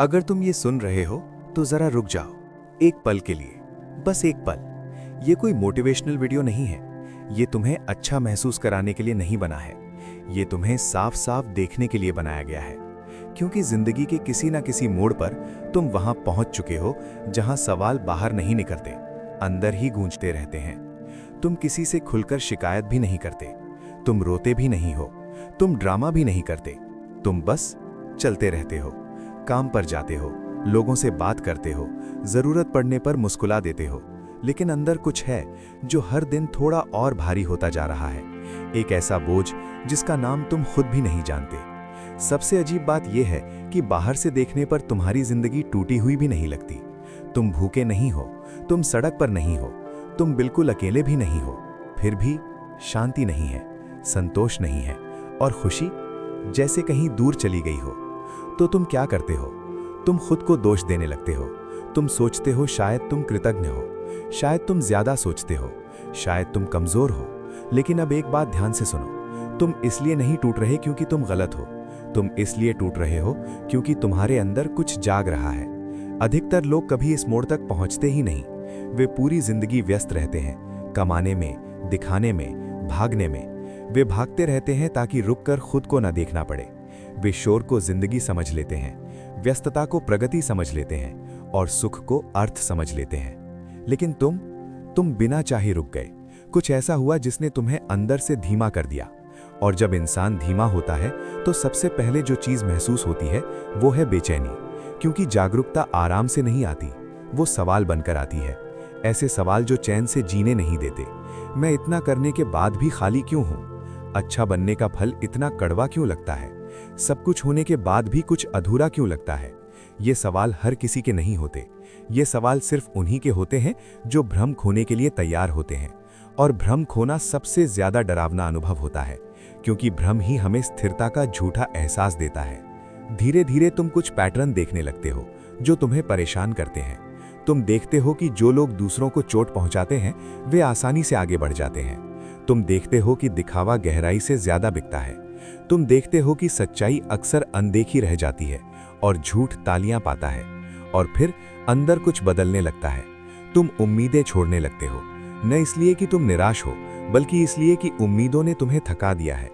अगर तुम ये सुन रहे हो तो जरा रुक जाओ, एक पल के लिए, बस एक पल। ये कोई मोटिवेशनल वीडियो नहीं है, ये तुम्हें अच्छा महसूस कराने के लिए नहीं बना है, ये तुम्हें साफ साफ देखने के लिए बनाया गया है। क्योंकि जिंदगी के किसी ना किसी मोड़ पर तुम वहां पहुंच चुके हो जहां सवाल बाहर नहीं निकलते, अंदर ही गूंजते रहते हैं। तुम किसी से खुलकर शिकायत भी नहीं करते, तुम रोते भी नहीं हो, तुम ड्रामा भी नहीं करते, तुम बस चलते रहते हो, काम पर जाते हो, लोगों से बात करते हो, जरूरत पड़ने पर मुस्कुरा देते हो। लेकिन अंदर कुछ है जो हर दिन थोड़ा और भारी होता जा रहा है, एक ऐसा बोझ जिसका नाम तुम खुद भी नहीं जानते। सबसे अजीब बात यह है कि बाहर से देखने पर तुम्हारी जिंदगी टूटी हुई भी नहीं लगती। तुम भूखे नहीं हो, तुम सड़क पर नहीं हो, तुम बिल्कुल अकेले भी नहीं हो, फिर भी शांति नहीं है, संतोष नहीं है, और खुशी जैसे कहीं दूर चली गई हो। तो तुम क्या करते हो? तुम खुद को दोष देने लगते हो। तुम सोचते हो शायद तुम कृतज्ञ हो, शायद तुम ज्यादा सोचते हो, शायद तुम कमजोर हो। लेकिन अब एक बात ध्यान से सुनो, तुम इसलिए नहीं टूट रहे क्योंकि तुम गलत हो, तुम इसलिए टूट रहे हो क्योंकि तुम्हारे अंदर कुछ जाग रहा है। अधिकतर लोग कभी इस मोड़ तक पहुंचते ही नहीं। वे पूरी जिंदगी व्यस्त रहते हैं, कमाने में, दिखाने में, भागने में। वे भागते रहते हैं ताकि रुककर खुद को न देखना पड़े। वे शोर को जिंदगी समझ लेते हैं, व्यस्तता को प्रगति समझ लेते हैं, और सुख को अर्थ समझ लेते हैं। लेकिन तुम बिना चाहे रुक गए। कुछ ऐसा हुआ जिसने तुम्हें अंदर से धीमा कर दिया। और जब इंसान धीमा होता है तो सबसे पहले जो चीज महसूस होती है वो है बेचैनी। क्योंकि जागरूकता आराम से नहीं आती, वो सवाल बनकर आती है। ऐसे सवाल जो चैन से जीने नहीं देते। मैं इतना करने के बाद भी खाली क्यों हूं? अच्छा बनने का फल इतना कड़वा क्यों लगता है? सब कुछ होने के बाद भी कुछ अधूरा क्यों लगता है? ये सवाल हर किसी के नहीं होते। ये सवाल सिर्फ उन्हीं के होते हैं जो भ्रम खोने के लिए तैयार होते हैं। और भ्रम खोना सबसे ज्यादा डरावना अनुभव होता है, क्योंकि भ्रम ही हमें स्थिरता का झूठा एहसास देता है। धीरे धीरे तुम कुछ पैटर्न देखने लगते हो जो तुम्हें परेशान करते हैं। तुम देखते हो कि जो लोग दूसरों को चोट पहुंचाते हैं वे आसानी से आगे बढ़ जाते हैं। तुम देखते हो कि दिखावा गहराई से ज्यादा बिकता है। तुम देखते हो कि सच्चाई अक्सर अनदेखी रह जाती है और झूठ तालियां पाता है। और फिर अंदर कुछ बदलने लगता है। तुम उम्मीदें छोड़ने लगते हो, न इसलिए कि तुम निराश हो, बल्कि इसलिए कि उम्मीदों ने तुम्हें थका दिया है।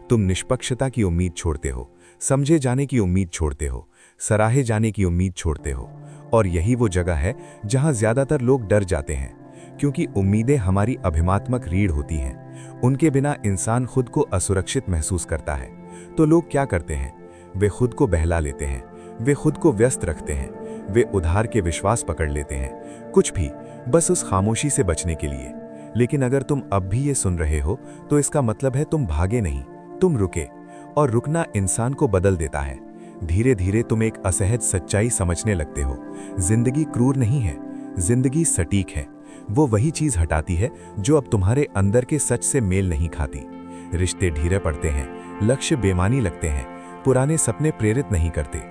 तुम निष्पक्षता की उम्मीद छोड़ते हो, समझे जाने की उम्मीद छोड़ते हो, सराहे जाने की उम्मीद छोड़ते हो। और यही वो जगह है जहां ज्यादातर लोग डर जाते हैं, क्योंकि उम्मीदें हमारी अभिमात्मक रीढ़ होती हैं। उनके बिना इंसान खुद को असुरक्षित महसूस करता है। तो लोग क्या करते हैं? वे खुद को बहला लेते हैं, वे खुद को व्यस्त रखते हैं, वे उधार के विश्वास पकड़ लेते हैं, कुछ भी, बस उस खामोशी से बचने के लिए। लेकिन अगर तुम अब भी ये सुन रहे हो तो इसका मतलब है तुम भागे नहीं, तुम रुके। और रुकना इंसान को बदल देता है। धीरे धीरे तुम एक असहज सच्चाई समझने लगते हो। जिंदगी क्रूर नहीं है, जिंदगी सटीक है। वो वही चीज हटाती है जो अब तुम्हारे अंदर के सच से मेल नहीं खाती। रिश्ते ढीले पड़ते हैं, लक्ष्य बेमानी लगते हैं, पुराने सपने प्रेरित नहीं करते।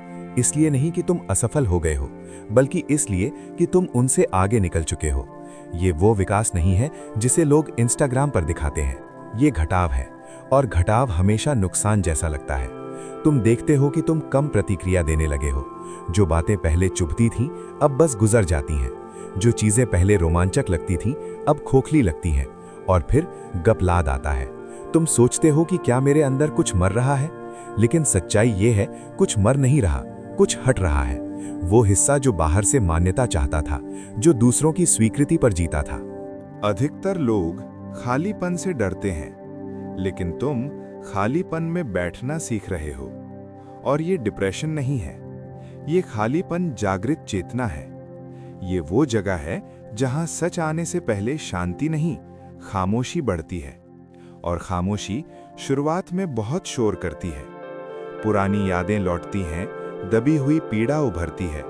इसलिए नहीं कि तुम असफल हो गए हो, बल्कि इसलिए कि तुम उनसे आगे निकल चुके हो। ये वो विकास नहीं है जिसे लोग इंस्टाग्राम पर दिखाते हैं, ये घटाव है। और घटाव हमेशा नुकसान जैसा लगता है। तुम देखते हो कि तुम कम प्रतिक्रिया देने लगे हो। जो बातें पहले चुभती थीं अब बस गुजर जाती हैं। जो चीजें पहले रोमांचक लगती थीं अब खोखली लगती हैं। और फिर गपलाद आता है। तुम सोचते हो कि क्या मेरे अंदर कुछ मर रहा है? लेकिन सच्चाई ये है, कुछ मर नहीं रहा, कुछ हट रहा है। वो हिस्सा जो बाहर से मान्यता चाहता था, जो दूसरों की स्वीकृति पर जीता था। अधिकतर लोग खालीपन से डरते हैं, लेकिन तुम खालीपन में बैठना सीख रहे हो। और ये डिप्रेशन नहीं है, ये खालीपन जागृत चेतना है। ये वो जगह है जहां सच आने से पहले शांति नहीं, खामोशी बढ़ती है। और खामोशी शुरुआत में बहुत शोर करती है। पुरानी यादें लौटती हैं, दबी हुई पीड़ा उभरती है,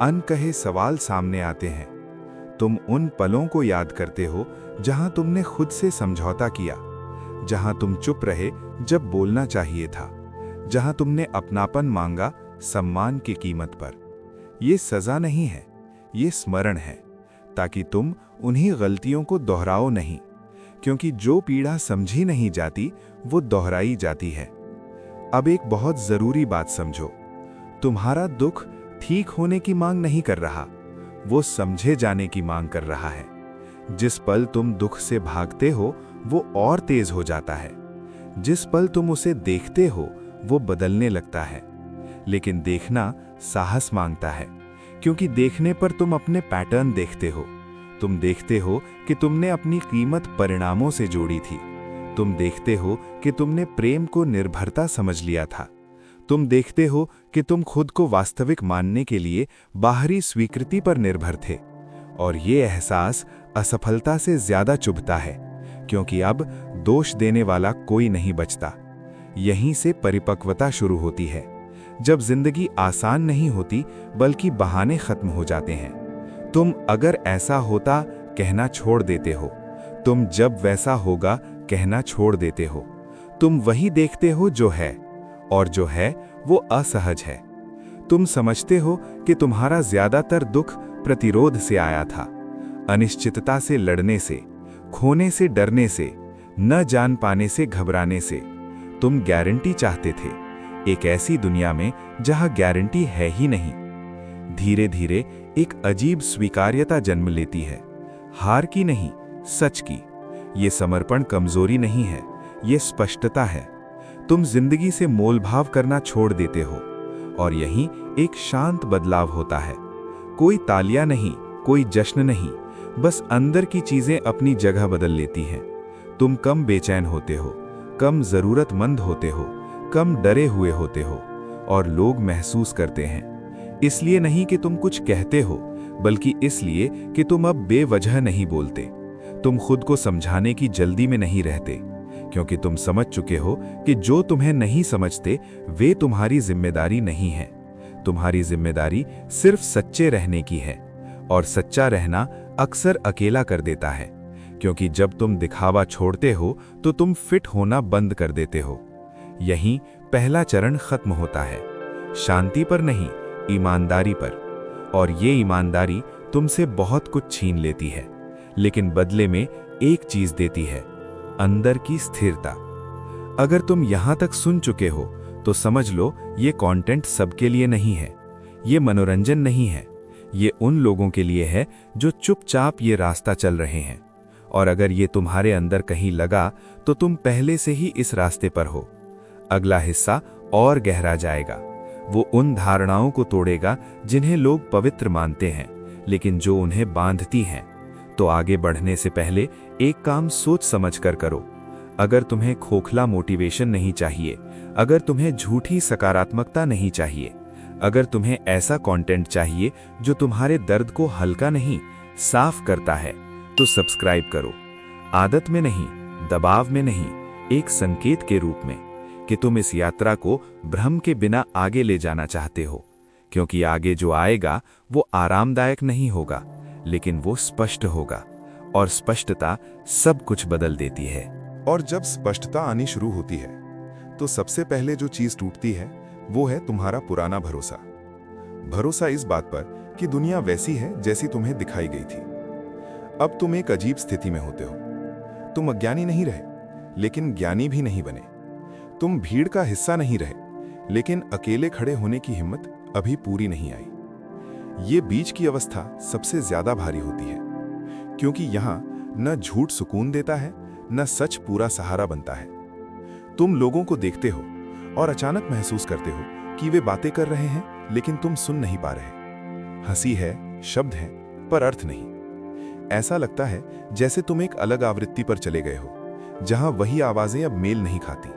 अनकहे सवाल सामने आते हैं। तुम उन पलों को याद करते हो जहां तुमने खुद से समझौता किया, जहां तुम चुप रहे जब बोलना चाहिए था, जहां तुमने अपनापन मांगा सम्मान की कीमत पर। ये सजा नहीं है, ये स्मरण है, ताकि तुम उन्हीं गलतियों को दोहराओ नहीं। क्योंकि जो पीड़ा समझी नहीं जाती वो दोहराई जाती है। अब एक बहुत जरूरी बात समझो, तुम्हारा दुख ठीक होने की मांग नहीं कर रहा, वो समझे जाने की मांग कर रहा है। जिस पल तुम दुख से भागते हो वो और तेज हो जाता है। जिस पल तुम उसे देखते हो वो बदलने लगता है। लेकिन देखना साहस मांगता है, क्योंकि देखने पर तुम अपने पैटर्न देखते हो। तुम देखते हो कि तुमने अपनी कीमत परिणामों से जोड़ी थी। तुम देखते हो कि तुमने प्रेम को निर्भरता समझ लिया था। तुम देखते हो कि तुम खुद को वास्तविक मानने के लिए बाहरी स्वीकृति पर निर्भर थे। और ये एहसास असफलता से ज्यादा चुभता है, क्योंकि अब दोष देने वाला कोई नहीं बचता। यहीं से परिपक्वता शुरू होती है, जब जिंदगी आसान नहीं होती बल्कि बहाने खत्म हो जाते हैं। तुम अगर ऐसा होता कहना छोड़ देते हो। तुम जब वैसा होगा कहना छोड़ देते हो। तुम वही देखते हो जो है, और जो है वो असहज है। तुम समझते हो कि तुम्हारा ज्यादातर दुख प्रतिरोध से आया था, अनिश्चितता से लड़ने से, खोने से डरने से, न जान पाने से घबराने से। तुम गारंटी चाहते थे, एक ऐसी दुनिया में जहां गारंटी है ही नहीं। धीरे धीरे एक अजीब स्वीकार्यता जन्म लेती है, हार की नहीं, सच की। ये समर्पण कमजोरी नहीं है, ये स्पष्टता है। तुम जिंदगी से मोलभाव करना छोड़ देते हो, और यहीं एक शांत बदलाव होता है। कोई तालियां नहीं, कोई जश्न नहीं, बस अंदर की चीजें अपनी जगह बदल लेती हैं। तुम कम बेचैन होते हो, कम जरूरतमंद होते हो, कम डरे हुए होते हो, और लोग महसूस करते हैं। इसलिए नहीं कि तुम कुछ कहते हो, बल्कि इसलिए कि तुम अब बेवजह नहीं बोलते। तुम खुद को समझाने की जल्दी में नहीं रहते, क्योंकि तुम समझ चुके हो कि जो तुम्हें नहीं समझते वे तुम्हारी जिम्मेदारी नहीं है। तुम्हारी जिम्मेदारी सिर्फ सच्चे रहने की है, और सच्चा रहना अक्सर अकेला कर देता है, क्योंकि जब तुम दिखावा छोड़ते हो तो तुम फिट होना बंद कर देते हो। यहीं पहला चरण खत्म होता है, शांति पर नहीं, ईमानदारी पर। और ये ईमानदारी तुमसे बहुत कुछ छीन लेती है, लेकिन बदले में एक चीज देती है, अंदर की स्थिरता। अगर तुम यहां तक सुन चुके हो तो समझ लो ये कंटेंट सबके लिए नहीं है। ये मनोरंजन नहीं है, ये उन लोगों के लिए है जो चुपचाप ये रास्ता चल रहे हैं। और अगर ये तुम्हारे अंदर कहीं लगा तो तुम पहले से ही इस रास्ते पर हो। अगला हिस्सा और गहरा जाएगा। वो उन धारणाओं को तोड़ेगा जिन्हें लोग पवित्र मानते हैं, लेकिन जो उन्हें बांधती हैं। तो आगे बढ़ने से पहले एक काम सोच समझ कर करो। अगर तुम्हें खोखला मोटिवेशन नहीं चाहिए, अगर तुम्हें झूठी सकारात्मकता नहीं चाहिए, अगर तुम्हें ऐसा कंटेंट चाहिए जो तुम्हारे दर्द को हल्का नहीं, साफ करता है, तो सब्सक्राइब करो। आदत में नहीं, दबाव में नहीं, एक संकेत के रूप में कि तुम इस यात्रा को भ्रम के बिना आगे ले जाना चाहते हो। क्योंकि आगे जो आएगा वो आरामदायक नहीं होगा, लेकिन वो स्पष्ट होगा, और स्पष्टता सब कुछ बदल देती है। और जब स्पष्टता आनी शुरू होती है तो सबसे पहले जो चीज टूटती है वो है तुम्हारा पुराना भरोसा। भरोसा इस बात पर कि दुनिया वैसी है जैसी तुम्हें दिखाई गई थी। अब तुम एक अजीब स्थिति में होते हो। तुम अज्ञानी नहीं रहे, लेकिन ज्ञानी भी नहीं बने। तुम भीड़ का हिस्सा नहीं रहे, लेकिन अकेले खड़े होने की हिम्मत अभी पूरी नहीं आई। ये बीच की अवस्था सबसे ज्यादा भारी होती है, क्योंकि यहां न झूठ सुकून देता है, न सच पूरा सहारा बनता है। तुम लोगों को देखते हो और अचानक महसूस करते हो कि वे बातें कर रहे हैं, लेकिन तुम सुन नहीं पा रहे। हंसी है, शब्द है, पर अर्थ नहीं। ऐसा लगता है जैसे तुम एक अलग आवृत्ति पर चले गए हो, जहां वही आवाजें अब मेल नहीं खाती।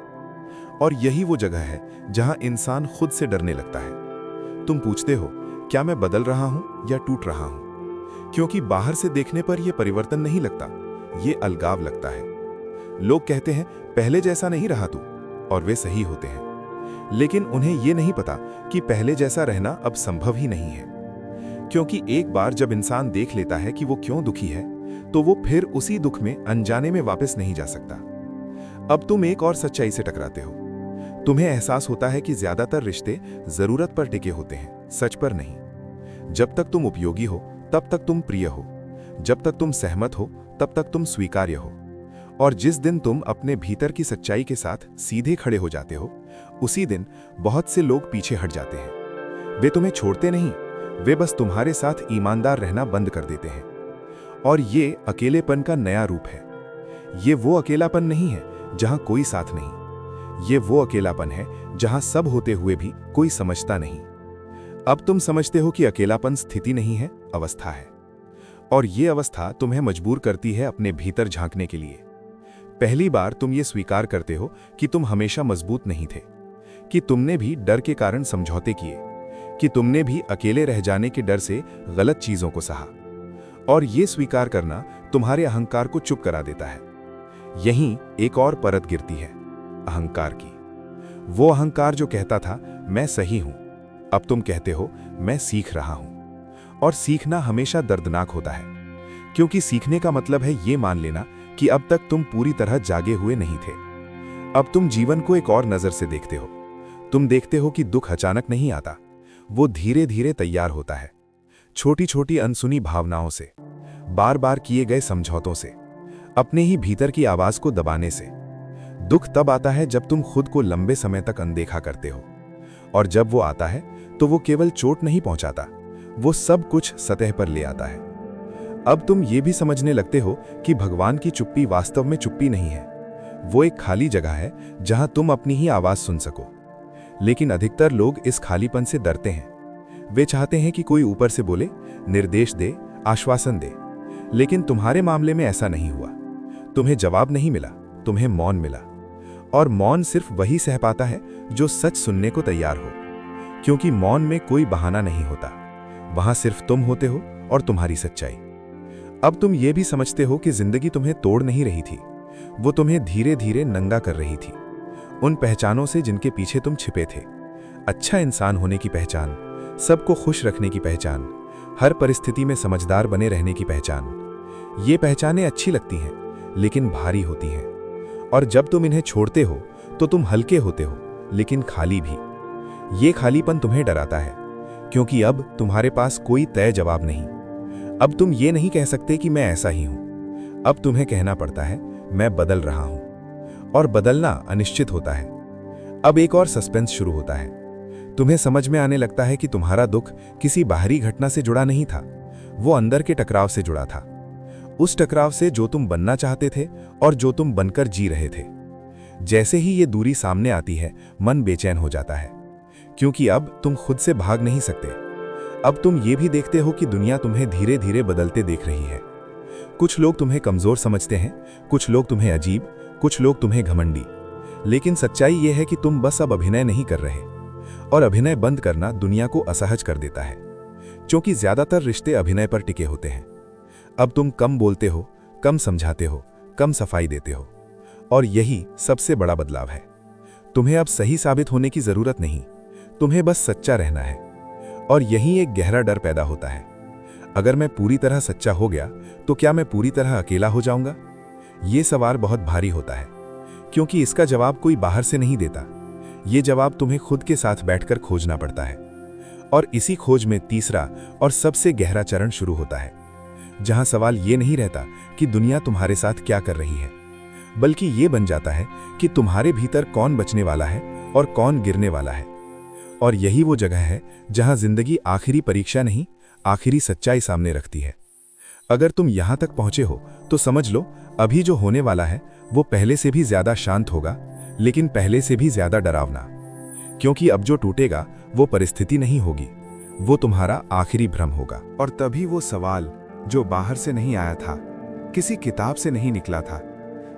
और यही वो जगह है जहां इंसान खुद से डरने लगता है। तुम पूछते हो, क्या मैं बदल रहा हूं या टूट रहा हूं? क्योंकि बाहर से देखने पर यह परिवर्तन नहीं लगता, ये अलगाव लगता है। लोग कहते हैं पहले जैसा नहीं रहा तू, और वे सही होते हैं। लेकिन उन्हें यह नहीं पता कि पहले जैसा रहना अब संभव ही नहीं है। क्योंकि एक बार जब इंसान देख लेता है कि वो क्यों दुखी है, तो वो फिर उसी दुख में अनजाने में वापस नहीं जा सकता। अब तुम एक और सच्चाई से टकराते हो। तुम्हें एहसास होता है कि ज्यादातर रिश्ते जरूरत पर टिके होते हैं, सच पर नहीं। जब तक तुम उपयोगी हो तब तक तुम प्रिय हो, जब तक तुम सहमत हो तब तक तुम स्वीकार्य हो। और जिस दिन तुम अपने भीतर की सच्चाई के साथ सीधे खड़े हो जाते हो, उसी दिन बहुत से लोग पीछे हट जाते हैं। वे तुम्हें छोड़ते नहीं, वे बस तुम्हारे साथ ईमानदार रहना बंद कर देते हैं। और ये अकेलेपन का नया रूप है। ये वो अकेलापन नहीं है जहां कोई साथ नहीं, ये वो अकेलापन है जहां सब होते हुए भी कोई समझता नहीं। अब तुम समझते हो कि अकेलापन स्थिति नहीं है, अवस्था है। और ये अवस्था तुम्हें मजबूर करती है अपने भीतर झांकने के लिए। पहली बार तुम ये स्वीकार करते हो कि तुम हमेशा मजबूत नहीं थे, कि तुमने भी डर के कारण समझौते किए, कि तुमने भी अकेले रह जाने के डर से गलत चीजों को सहा। और ये स्वीकार करना तुम्हारे अहंकार को चुप करा देता है। यहीं एक और परत गिरती है, अहंकार की। वो अहंकार जो कहता था मैं सही हूं, अब तुम कहते हो मैं सीख रहा हूं। और सीखना हमेशा दर्दनाक होता है, क्योंकि सीखने का मतलब है ये मान लेना कि अब तक तुम पूरी तरह जागे हुए नहीं थे। अब तुम जीवन को एक और नजर से देखते हो। तुम देखते हो कि दुख अचानक नहीं आता, वो धीरे धीरे तैयार होता है, छोटी छोटी अनसुनी भावनाओं से, बार बार किए गए समझौतों से, अपने ही भीतर की आवाज को दबाने से। दुख तब आता है जब तुम खुद को लंबे समय तक अनदेखा करते हो, और जब वो आता है तो वो केवल चोट नहीं पहुंचाता, वो सब कुछ सतह पर ले आता है। अब तुम ये भी समझने लगते हो कि भगवान की चुप्पी वास्तव में चुप्पी नहीं है, वो एक खाली जगह है जहां तुम अपनी ही आवाज सुन सको। लेकिन अधिकतर लोग इस खालीपन से डरते हैं। वे चाहते हैं कि कोई ऊपर से बोले, निर्देश दे, आश्वासन दे। लेकिन तुम्हारे मामले में ऐसा नहीं हुआ। तुम्हें जवाब नहीं मिला, तुम्हें मौन मिला। और मौन सिर्फ वही सह पाता है जो सच सुनने को तैयार हो, क्योंकि मौन में कोई बहाना नहीं होता, वहां सिर्फ तुम होते हो और तुम्हारी सच्चाई। अब तुम ये भी समझते हो कि जिंदगी तुम्हें तोड़ नहीं रही थी, वो तुम्हें धीरे धीरे नंगा कर रही थी, उन पहचानों से जिनके पीछे तुम छिपे थे। अच्छा इंसान होने की पहचान, सबको खुश रखने की पहचान, हर परिस्थिति में समझदार बने रहने की पहचान। ये पहचानें अच्छी लगती हैं, लेकिन भारी होती हैं। और जब तुम इन्हें छोड़ते हो तो तुम हल्के होते हो, लेकिन खाली भी। ये खालीपन तुम्हें डराता है, क्योंकि अब तुम्हारे पास कोई तय जवाब नहीं। अब तुम ये नहीं कह सकते कि मैं ऐसा ही हूं। अब तुम्हें कहना पड़ता है मैं बदल रहा हूं। और बदलना अनिश्चित होता है। अब एक और सस्पेंस शुरू होता है। तुम्हें समझ में आने लगता है कि तुम्हारा दुख किसी बाहरी घटना से जुड़ा नहीं था, वो अंदर के टकराव से जुड़ा था। उस टकराव से जो तुम बनना चाहते थे और जो तुम बनकर जी रहे थे। जैसे ही ये दूरी सामने आती है, मन बेचैन हो जाता है, क्योंकि अब तुम खुद से भाग नहीं सकते। अब तुम ये भी देखते हो कि दुनिया तुम्हें धीरे धीरे बदलते देख रही है। कुछ लोग तुम्हें कमजोर समझते हैं, कुछ लोग तुम्हें अजीब, कुछ लोग तुम्हें घमंडी। लेकिन सच्चाई यह है कि तुम बस अब अभिनय नहीं कर रहे, और अभिनय बंद करना दुनिया को असहज कर देता है, क्योंकि ज्यादातर रिश्ते अभिनय पर टिके होते हैं। अब तुम कम बोलते हो, कम समझाते हो, कम सफाई देते हो, और यही सबसे बड़ा बदलाव है। तुम्हें अब सही साबित होने की जरूरत नहीं, तुम्हें बस सच्चा रहना है। और यही एक गहरा डर पैदा होता है, अगर मैं पूरी तरह सच्चा हो गया तो क्या मैं पूरी तरह अकेला हो जाऊंगा? ये सवाल बहुत भारी होता है, क्योंकि इसका जवाब कोई बाहर से नहीं देता। ये जवाब तुम्हें खुद के साथ बैठकर खोजना पड़ता है। और इसी खोज में तीसरा और सबसे गहरा चरण शुरू होता है, जहां सवाल ये नहीं रहता कि दुनिया तुम्हारे साथ क्या कर रही है, बल्कि ये बन जाता है कि तुम्हारे भीतर कौन बचने वाला है और कौन गिरने वाला है। और यही वो जगह है जहां जिंदगी आखिरी परीक्षा नहीं, आखिरी सच्चाई सामने रखती है। अगर तुम यहां तक पहुंचे हो तो समझ लो, अभी जो होने वाला है वो पहले से भी ज्यादा शांत होगा, लेकिन पहले से भी ज्यादा डरावना। क्योंकि अब जो टूटेगा वो परिस्थिति नहीं होगी, वो तुम्हारा आखिरी भ्रम होगा। और तभी वो सवाल जो बाहर से नहीं आया था, किसी किताब से नहीं निकला था,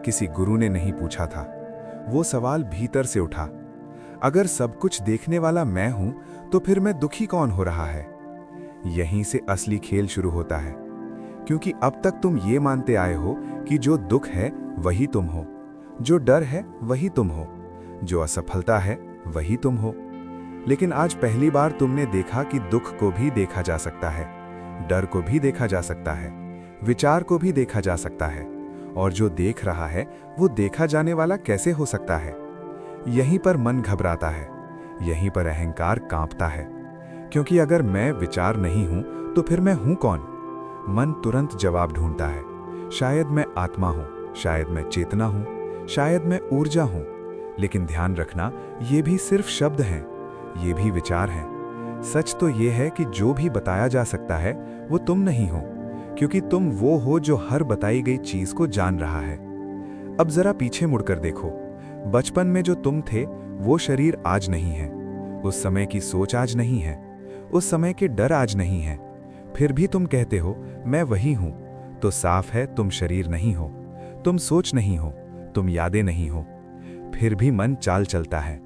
किसी गुरु ने नहीं पूछा था, वो सवाल भीतर से उठा, अगर सब कुछ देखने वाला मैं हूं तो फिर मैं दुखी कौन हो रहा है? यहीं से असली खेल शुरू होता है, क्योंकि अब तक तुम ये मानते आए हो कि जो दुख है वही तुम हो, जो डर है वही तुम हो, जो असफलता है वही तुम हो। लेकिन आज पहली बार तुमने देखा कि दुख को भी देखा जा सकता है, डर को भी देखा जा सकता है, विचार को भी देखा जा सकता है, और जो देख रहा है वो देखा जाने वाला कैसे हो सकता है? यहीं पर मन घबराता है, यहीं पर अहंकार कांपता है, क्योंकि अगर मैं विचार नहीं हूं तो फिर मैं हूं कौन? मन तुरंत जवाब ढूंढता है, शायद मैं आत्मा हूं, शायद मैं चेतना हूं, शायद मैं ऊर्जा हूं। लेकिन ध्यान रखना, ये भी सिर्फ शब्द हैं, ये भी विचार हैं। सच तो ये है कि जो भी बताया जा सकता है वो तुम नहीं हो, क्योंकि तुम वो हो जो हर बताई गई चीज को जान रहा है। अब जरा पीछे मुड़कर देखो, बचपन में जो तुम थे वो शरीर आज नहीं है, उस समय की सोच आज नहीं है, उस समय के डर आज नहीं है। फिर भी तुम कहते हो मैं वही हूं, तो साफ है तुम शरीर नहीं हो, तुम सोच नहीं हो, तुम यादें नहीं हो। फिर भी मन चाल चलता है।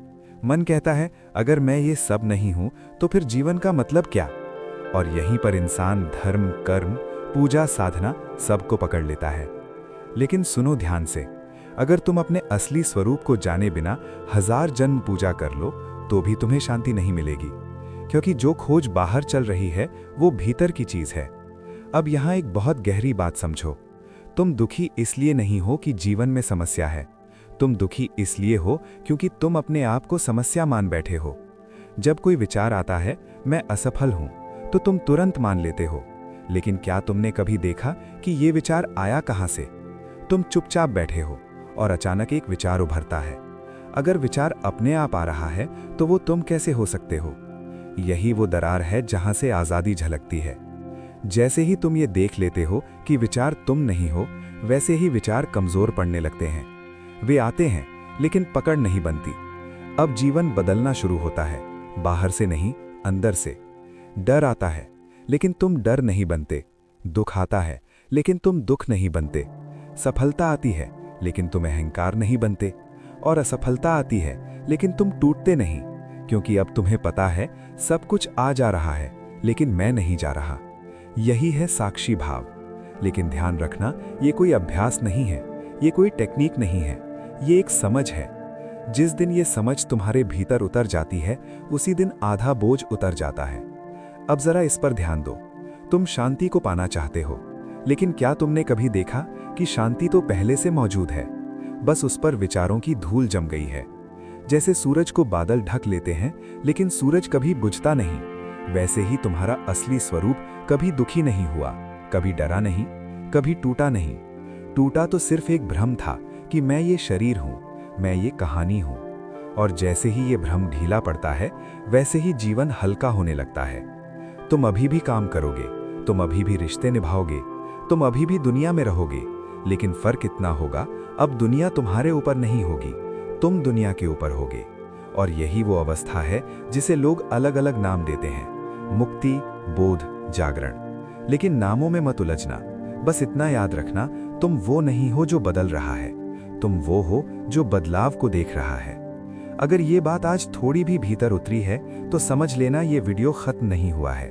मन कहता है अगर मैं ये सब नहीं हूं तो फिर जीवन का मतलब क्या? और यहीं पर इंसान धर्म, कर्म, पूजा, साधना सबको पकड़ लेता है। लेकिन सुनो ध्यान से, अगर तुम अपने असली स्वरूप को जाने बिना 1000 जन्म पूजा कर लो तो भी तुम्हें शांति नहीं मिलेगी, क्योंकि जो खोज बाहर चल रही है वो भीतर की चीज है। अब यहां एक बहुत गहरी बात समझो, तुम दुखी इसलिए नहीं हो कि जीवन में समस्या है, तुम दुखी इसलिए हो क्योंकि तुम अपने आप को समस्या मान बैठे हो। जब कोई विचार आता है मैं असफल हूं, तो तुम तुरंत मान लेते हो, लेकिन क्या तुमने कभी देखा कि ये विचार आया कहां से? तुम चुपचाप बैठे हो और अचानक एक विचार उभरता है। अगर विचार अपने आप आ रहा है तो वो तुम कैसे हो सकते हो? यही वो दरार है जहां से आजादी झलकती है। जैसे ही तुम ये देख लेते हो कि विचार तुम नहीं हो, वैसे ही विचार कमजोर पड़ने लगते हैं। वे आते हैं लेकिन पकड़ नहीं बनती। अब जीवन बदलना शुरू होता है, बाहर से नहीं, अंदर से। डर आता है लेकिन तुम डर नहीं बनते, दुख आता है लेकिन तुम दुख नहीं बनते, सफलता आती है लेकिन तुम अहंकार नहीं बनते, और असफलता आती है लेकिन तुम टूटते नहीं, क्योंकि अब तुम्हें पता है सब कुछ आ जा रहा है लेकिन मैं नहीं जा रहा। यही है साक्षी भाव। लेकिन ध्यान रखना, ये कोई अभ्यास नहीं है, ये कोई टेक्निक नहीं है, ये एक समझ है। जिस दिन ये समझ तुम्हारे भीतर उतर जाती है उसी दिन आधा बोझ उतर जाता है। अब जरा इस पर ध्यान दो, तुम शांति को पाना चाहते हो, लेकिन क्या तुमने कभी देखा कि शांति तो पहले से मौजूद है, बस उस पर विचारों की धूल जम गई है। जैसे सूरज को बादल ढक लेते हैं लेकिन सूरज कभी बुझता नहीं, वैसे ही तुम्हारा असली स्वरूप कभी दुखी नहीं हुआ, कभी डरा नहीं, कभी टूटा नहीं। टूटा तो सिर्फ एक भ्रम था कि मैं ये शरीर हूं, मैं ये कहानी हूं। और जैसे ही ये भ्रम ढीला पड़ता है वैसे ही जीवन हल्का होने लगता है। तुम अभी भी काम करोगे, तुम अभी भी रिश्ते निभाओगे, तुम अभी भी दुनिया में रहोगे, लेकिन फर्क इतना होगा, अब दुनिया तुम्हारे ऊपर नहीं होगी, तुम दुनिया के ऊपर होगे। और यही वो अवस्था है जिसे लोग अलग अलग नाम देते हैं, मुक्ति, बोध, जागरण। लेकिन नामों में मत उलझना, बस इतना याद रखना, तुम वो नहीं हो जो बदल रहा है, तुम वो हो जो बदलाव को देख रहा है। अगर ये बात आज थोड़ी भी भीतर उतरी है तो समझ लेना ये वीडियो खत्म नहीं हुआ है,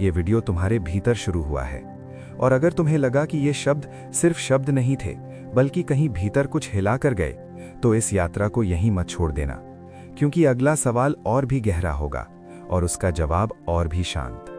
ये वीडियो तुम्हारे भीतर शुरू हुआ है। और अगर तुम्हें लगा कि ये शब्द सिर्फ शब्द नहीं थे बल्कि कहीं भीतर कुछ हिला कर गए, तो इस यात्रा को यहीं मत छोड़ देना, क्योंकि अगला सवाल और भी गहरा होगा और उसका जवाब और भी शांत।